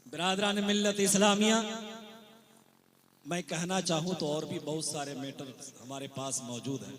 बिरादरान मिल्लत इस्लामिया, मैं कहना चाहूं तो और भी बहुत सारे मैटर हमारे पास मौजूद हैं।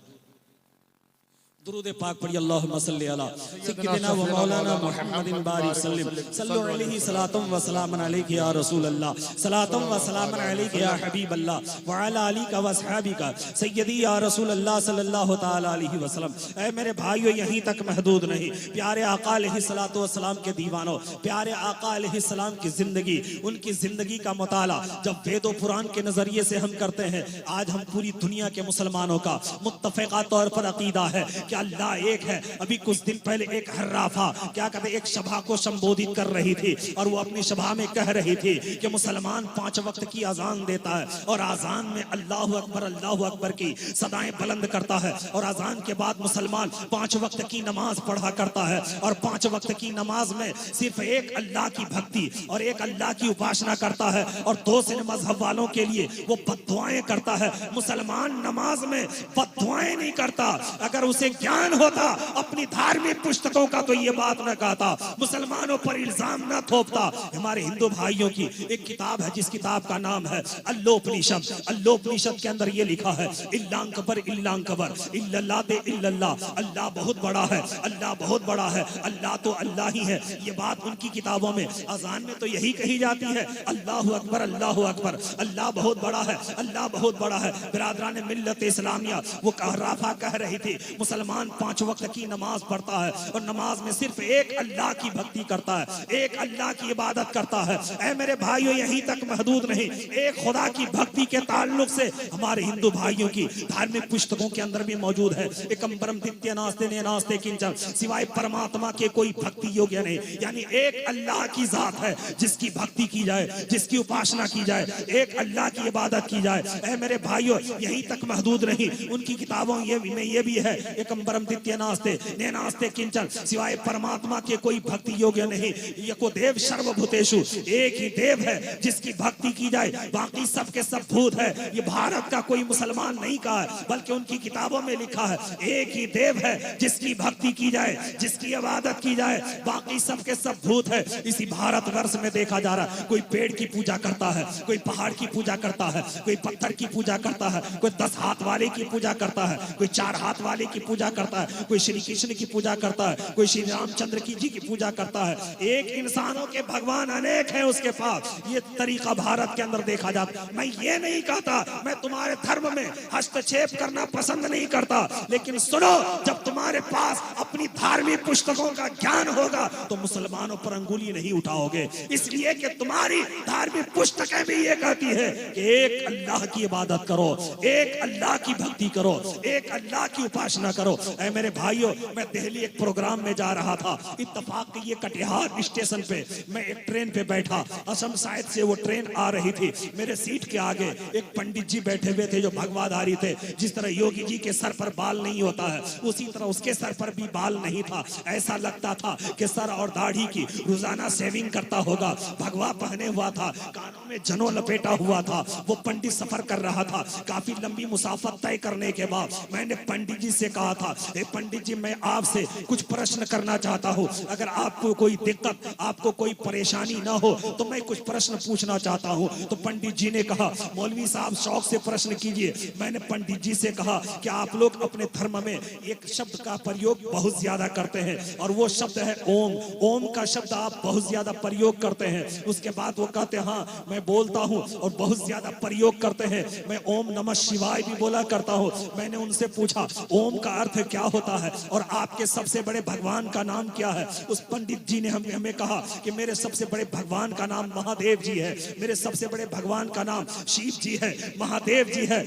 दुरूद पाक पढ़िए, अल्लाहुम्मा सल्ली अला सय्यिदिना व मौलाना मुहम्मदिन बारिक सल्लिम सल्लु अलैहि सलातम व सलामन अलैहि या रसूल अल्लाह, सलातम व सलामन अलैहि या हबीब अल्लाह व अला आलिका व असहाबिका सय्यदी या रसूल अल्लाह सल्लल्लाहु तआला अलैहि वसल्लम। ऐ मेरे भाइयों, यहीं तक महदूद नहीं, प्यारे आका अलैहि सलातो व सलाम के दीवानों, प्यारे आका अलैहि सलाम की जिंदगी, उनकी जिंदगी का मुताला जब वेदो पुराण के नजरिए से हम करते हैं, आज हम पूरी दुनिया के मुसलमानों का मुत्तफिका तौर पर अकीदा है कि अल्लाह एक है। अभी कुछ दिन पहले एक हर्राफा क्या कहते, एक सभा को संबोधित कर रही थी और वो अपनी सभा में कह रही थी कि मुसलमान 5 वक्त की अजान देता है और अजान में अल्लाहु अकबर की सदाएं बुलंद करता है, और अजान के बाद मुसलमान 5 वक्त की नमाज पढ़ा करता है, और 5 वक्त की नमाज में सिर्फ एक अल्लाह की भक्ति और एक अल्लाह की उपासना करता है, और 2 से मजहब वालों के लिए वो बद्दुआएं करता है। मुसलमान नमाज में बद्दुआएं नहीं करता। अगर उसे ज्ञान होता अपनी धार्मिक पुस्तकों का तो ये बात न कहता, मुसलमानों पर इल्जाम न थोपता। हमारे हिंदू भाइयों की एक किताब है जिस किताब का नाम है अल्लोपनिषद। अल्लोपनिषद के अंदर ये लिखा है इल्लांकबर इल्लांकबर इल्लल्लाह दे इल्लल्लाह, अल्लाह बहुत बड़ा है, अल्लाह बहुत बड़ा है, अल्लाह तो अल्लाह ही है। ये बात उनकी किताबों में, अजान में तो यही कही जाती है अल्लाहु अकबर अल्लाहु अकबर, अल्लाह बहुत बड़ा है, अल्लाह बहुत बड़ा है। बिरादरान मिल्लत इस्लामिया, वो कहराफा कह रही थी मुसलमान 5 वक्त की नमाज पढ़ता है और नमाज में सिर्फ एक अल्लाह की भक्ति करता है, एक अल्लाह की इबादत करता है। ऐ मेरे भाइयों, यहीं तक महदूद नहीं, एक खुदा की भक्ति के ताल्लुक से हमारे हिंदू भाइयों की धार्मिक पुस्तकों के अंदर भी मौजूद है एकम परम द्वितीय नास्ते ने नास्ते किंचन, सिवाय परमात्मा के कोई भक्ति योग्य नहीं। यानी एक अल्लाह की जात है जिसकी भक्ति की जाए, जिसकी उपासना की जाए, एक अल्लाह की इबादत की जाए। ऐ मेरे भाइयों, यहीं तक महदूद नहीं, उनकी किताबों में ये भी है एकम परम द्वितीय नास्ते ने नास्ते किंचन, सिवाय परमात्मा के कोई भक्ति योग्य नहीं। एको देव सर्वभूतेषु, एक ही देव है जिसकी भक्ति की जाए, बाकी सब के सब भूत है। ये भारत का कोई मुसलमान नहीं कहा है, बल्कि उनकी किताबों में लिखा है एक ही देव है जिसकी भक्ति की जाए, जिसकी इबादत की जाए, बाकी सब के सब भूत है। इसी भारतवर्ष में देखा जा रहा है कोई पेड़ की पूजा करता है, कोई पहाड़ की पूजा करता है, कोई पत्थर की पूजा करता है, कोई 10 हाथ वाले की पूजा करता है, कोई 4 हाथ वाले की पूजा करता है, कोई श्री कृष्ण की पूजा करता है, कोई श्री रामचंद्र की जी की पूजा करता है। एक इंसानों के भगवान अनेक हैं उसके पास। ये तरीका भारत के अंदर देखा जाता। मैं ये नहीं कहता मैं तुम्हारे धर्म में हस्तक्षेप करना पसंद नहीं करता, लेकिन सुनो, जब तुम्हारे पास अपनी धार्मिक पुस्तकों का ज्ञान होगा तो मुसलमानों पर अंगुली नहीं उठाओगे, इसलिए कि तुम्हारी धार्मिक पुस्तकें भी ये कहती है कि एक अल्लाह की इबादत करो, एक अल्लाह की भक्ति करो, एक अल्लाह की उपासना करो। ऐ मेरे भाइयों, मैं दिल्ली एक प्रोग्राम में जा रहा था, इत्तेफाक ये कटिहार स्टेशन पे मैं एक ट्रेन पे बैठा, असम साइड से वो ट्रेन आ रही थी। मेरे सीट के आगे एक पंडित जी बैठे हुए थे जो भगवाधारी थे। जिस तरह योगी जी के सर पर बाल नहीं होता है, उसी तरह उसके सर पर भी बाल नहीं था। ऐसा लगता था कि सर और दाढ़ी की रोजाना सेविंग करता होगा। भगवा पहने हुआ था, कानों में जनो लपेटा हुआ था। वो पंडित सफर कर रहा था। काफी लंबी मुसाफत तय करने के बाद मैंने पंडित जी से कहा था, पंडित जी, मैं आपसे कुछ प्रश्न करना चाहता हूँ। अगर आपको कोई दिक्कत, आपको कोई परेशानी ना हो तो मैं कुछ प्रश्न पूछना चाहता हूँ। तो पंडित जी ने कहा, मौलवी साहब शौक से प्रश्न कीजिए। मैंने पंडित जी से कहा कि आप लोग अपने धर्म में एक शब्द का प्रयोग बहुत ज्यादा करते हैं और वो शब्द है ओम। ओम का शब्द आप बहुत ज्यादा प्रयोग करते हैं। उसके बाद वो कहते हैं हाँ मैं बोलता हूँ और बहुत ज्यादा प्रयोग करते हैं। मैं ओम नमः शिवाय भी बोला करता हूँ। मैंने उनसे पूछा ओम का अर्थ अर्थ क्या होता है और आपके सबसे बड़े भगवान का नाम क्या है। उस पंडित जी ने हमें कहा कि मेरे सबसे बड़े भगवान का नाम महादेव जी है, मेरे सबसे बड़े भगवान का नाम शिव जी है, महादेव जी है।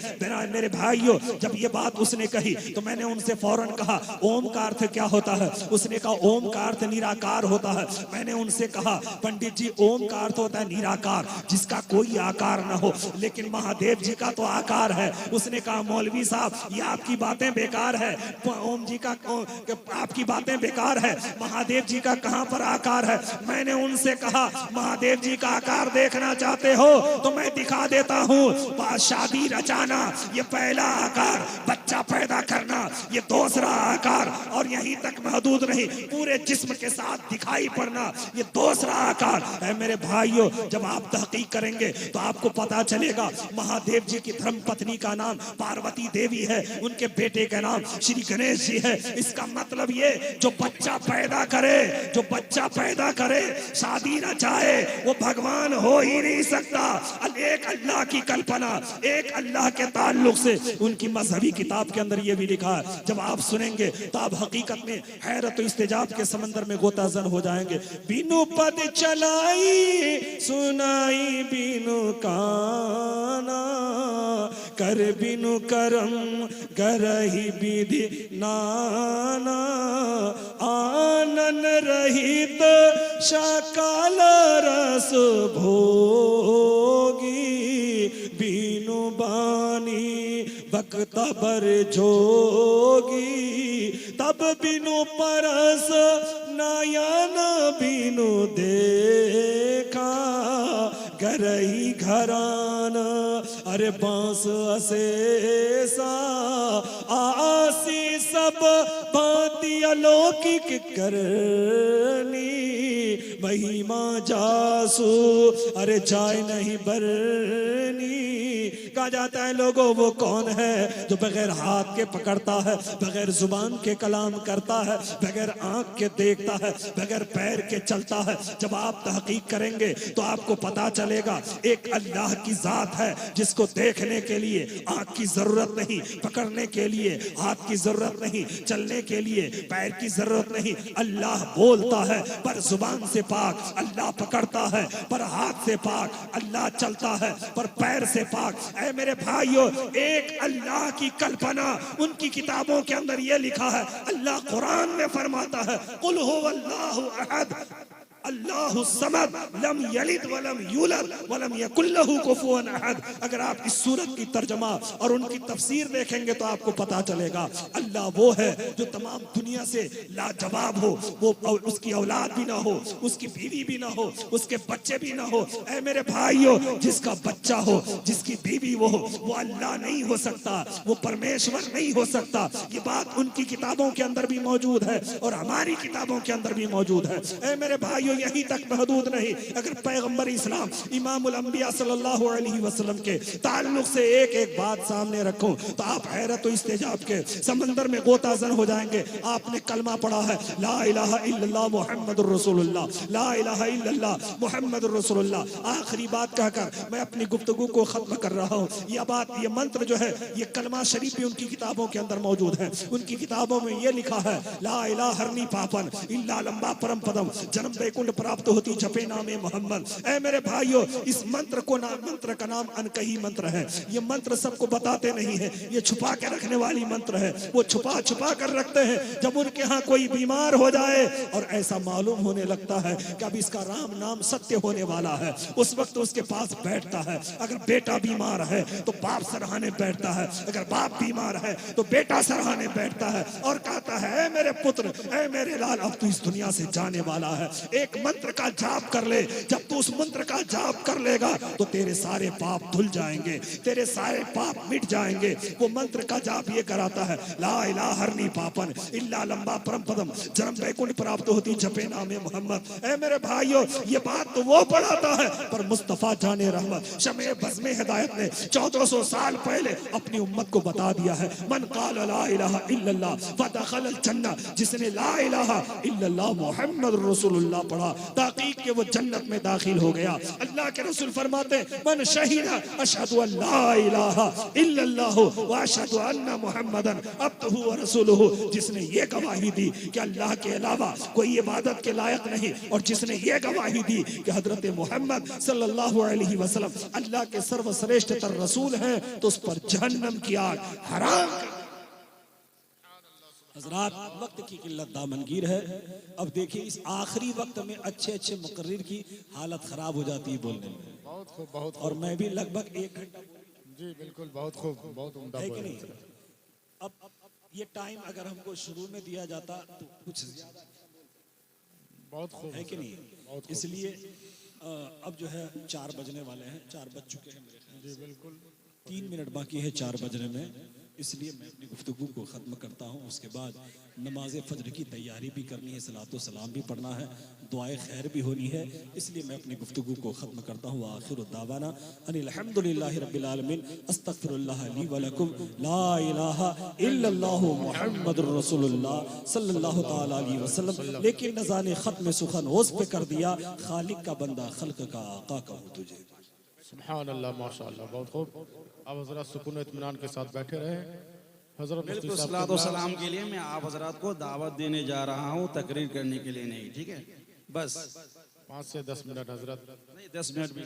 मेरे भाइयों, जब ये बात उसने कही तो मैंने उनसे फौरन कहा ओम का अर्थ क्या होता है। उसने कहा ओम का अर्थ निराकार होता है। मैंने उनसे कहा पंडित जी ओम का अर्थ होता है निराकार, जिसका कोई आकार न हो, लेकिन महादेव जी का तो आकार है। उसने कहा मौलवी साहब ये आपकी बातें बेकार है, ओम जी का आपकी बातें बेकार है, महादेव जी का कहां पर आकार है। मैंने उनसे कहा महादेव जी का आकार देखना चाहते हो तो मैं दिखा देता हूं। शादी रचाना ये पहला आकार, बच्चा पैदा करना ये दूसरा आकार, और यहीं तक महदूद नहीं, पूरे जिस्म के साथ दिखाई पड़ना ये दूसरा आकार है। मेरे भाइयों, जब आप तहकीक करेंगे तो आपको पता चलेगा महादेव जी की धर्म पत्नी का नाम पार्वती देवी है, उनके बेटे का नाम श्री गणेश जी है। इसका मतलब ये जो बच्चा पैदा करे, जो बच्चा पैदा करे शादी न चाहे वो भगवान हो ही नहीं सकता। एक अल्लाह की कल्पना, एक अल्लाह के ताल्लुक से। उनकी मजहबी किताब के अंदर ये भी लिखा है, जब आप सुनेंगे तो आप हकीकत में हैरत इस्तेजाब के समंदर में गोताजन हो जाएंगे। बिनु पद चलाई सुनाई बिनु काना, कर बिनु करम करही विधि नाना, आनन रहित शकल रस भोगी, बिनु बानी बक्ता बर जोगी, तब बिनु परस नयन बिनु देखा, गरही घरान अरे बांस असेसा, आसी सब भांति अलौकिक करनी, महिमा जासू अरे जाय नहीं बरनी। कहा जाता है लोगों वो कौन है जो बगैर हाथ के पकड़ता है, बगैर जुबान के कलाम करता है, बगैर आंख के देखता है, बगैर पैर के चलता है। जब आप तहकीक करेंगे तो आपको पता चलेगा एक अल्लाह की जात है जिसको देखने के लिए आंख की जरूरत नहीं, पकड़ने के लिए हाथ की जरूरत नहीं, चलने के लिए पैर की जरूरत नहीं। अल्लाह बोलता है पर जुबान से पाक, अल्लाह पकड़ता है पर हाथ से पाक, अल्लाह चलता है पर पैर से पाक। ऐ मेरे भाइयों, एक अल्लाह की कल्पना उनकी किताबों के अंदर यह लिखा है। अल्लाह कुरान में फरमाता है कुल हुवल्लाहु अहद अल्लाहु समद लम यलिद वलम यूलद वलम यकुल लहू कुफुवन अहद। अगर आप इस सूरत की तर्जमा और उनकी तफसीर देखेंगे तो आपको पता चलेगा अल्लाह वो है जो तमाम दुनिया से लाजवाब हो, वो उसकी औलाद भी ना हो, उसकी बीवी भी ना हो, उसके बच्चे भी ना हो। ऐ मेरे भाइयों, जिसका बच्चा हो, जिसकी बीवी वो हो, वो अल्लाह नहीं हो सकता, वो परमेश्वर नहीं हो सकता। ये बात उनकी किताबों के अंदर भी मौजूद है और हमारी किताबों के अंदर भी मौजूद है। ऐ मेरे भाइयों, यहीं तक महदूद नहीं, अगर पैगंबर इस्लाम इमामुल अंबिया सल्लल्लाहु अलैहि वसल्लम के ताल्लुक से एक एक बात सामने रखूं तो आप हैरत और इस्तेजाब के समंदर में गोताजन हो जाएंगे। आपने कलमा पढ़ा है ला इलाहा इल्लल्लाह मुहम्मदुर रसूलुल्लाह, ला इलाहा इल्लल्लाह मुहम्मदुर रसूलुल्लाह। आखिरी बात कहकर मैं अपनी गुफ्तगू को खत्म कर रहा हूँ। यह बात, ये मंत्र जो है, ये कलमा शरीफ भी उनकी किताबों के अंदर मौजूद है। उनकी किताबों में ये लिखा है ला इलाहा हरनी पापन इल्ला लंबा परम पदम, जन्म वैकुंठ प्राप्त होती जपे नामे मोहम्मद। ऐ मेरे भाइयों, इस मंत्र को मंत्र का नाम अनकही मंत्र है। ये मंत्र सबको बताते नहीं है, ये छुपा के रखने वाली मंत्र है। वो छुपा छुपा कर रखते हैं। जब उनके यहाँ कोई बीमार हो जाए और ऐसा मालूम होने लगता है कि अब इसका राम नाम सत्य होने वाला है, उस वक्त उसके पास बैठता है। अगर बेटा बीमार है तो बाप सराहने बैठता है, अगर बाप बीमार है तो बेटा सराहने बैठता है और कहता है ऐ मेरे पुत्र, ऐ मेरे लाल, अब तू इस दुनिया से जाने वाला है। एक मंत्र का जाप कर ले। जब तू उस मंत्र का जाप कर लेगा तो तेरे सारे पाप धुल जाएंगे, तेरे सारे पाप मिट जाएंगे। वो मंत्र का जाप ये कराता है ला इलाहा हरनी पापन इल्ला लंबा परम पदम, जन्म वैकुंठ प्राप्त होती जपे नामे मोहम्मद। ऐ मेरे भाइयों, ये बात तो वो पढ़ाता है पर मुस्तफा जाने रहमत शमे बज़्मे हिदायत ने 1400 साल पहले अपनी उम्मत को बता दिया है मन क़ाल ला इलाहा इल्लल्लाह व दख़ल अल जन्नह, जिसने ला इलाहा इल्लल्लाह मुहम्मद रसूलुल्लाह पड़ा, ताकीक के वो जन्नत में दाखिल हो गया। अल्लाह के रसूल फरमाते मन शहीदा अशहदु अल्ला इलाहा इल्लल्लाहु व अशहदु अन्ना मुहम्मदन अब्दुहु व रसूलुहु, जिसने ये गवाही दी कि अल्लाह के अलावा कोई इबादत के लायक नहीं, और जिसने ये गवाही दी कि हजरत मोहम्मद सल्लल्लाहु अलैहि वसल्लम अल्लाह के सर्वश्रेष्ठ तर रसूल हैं, तो उस पर जहन्नम की आग हराम कर। हजरात, वक्त की किल्लत दामनगीर है। अब देखिए इस आखिरी वक्त में अच्छे अच्छे मुकर्रिर की हालत खराब हो जाती है बोलने में। बहुत खूब, बहुत और मैं भी लगभग 1 घंटा जी बिल्कुल, बहुत खूब, बहुत उम्दा है कि बोले। नहीं। अब ये टाइम अगर हमको शुरू में दिया जाता तो कुछ ज्यादा बहुत खूब है कि नहीं। इसलिए अब जो है 4 बजने वाले हैं, 4 बज चुके हैं मेरे ख्याल से, बिल्कुल 3 मिनट बाकी है 4 बजने में। इसलिए मैं अपनी गुफ्तगू को ख़त्म करता हूँ। उसके बाद नमाज फजर की तैयारी भी करनी है, सलातो सलाम भी पढ़ना है, दुआए खैर भी होनी है। इसलिए मैं अपनी गुफ्तगू को ख़त्म करता हूँ। आखिर दावाना अनिल हम्दुलिल्लाहि रब्बिल आलमीन, अस्तगफिरुल्लाह ली व लकुम, ला इलाहा इल्लल्लाहु मुहम्मदुर रसूलुल्लाह सल्लल्लाहु ताला अलैहि वसल्लम। लेकिन नज़ाने ख़त्म सुखन ओस पे कर दिया, खालिक का बंदा खल्क का आका कहूँ तुझे। सुभान अल्लाह, माशाअल्लाह, बहुत खूब। अब हजरत सुकून इत्मीनान के साथ बैठे रहे। हजरत मुफ्ती बिल्कुल साहब सलातो सलाम के लिए मैं आप हजरात को दावत देने जा रहा हूँ, तकरीर करने के लिए नहीं, ठीक है। बस 5 से 10 मिनट हजरत। नहीं 10 मिनट भी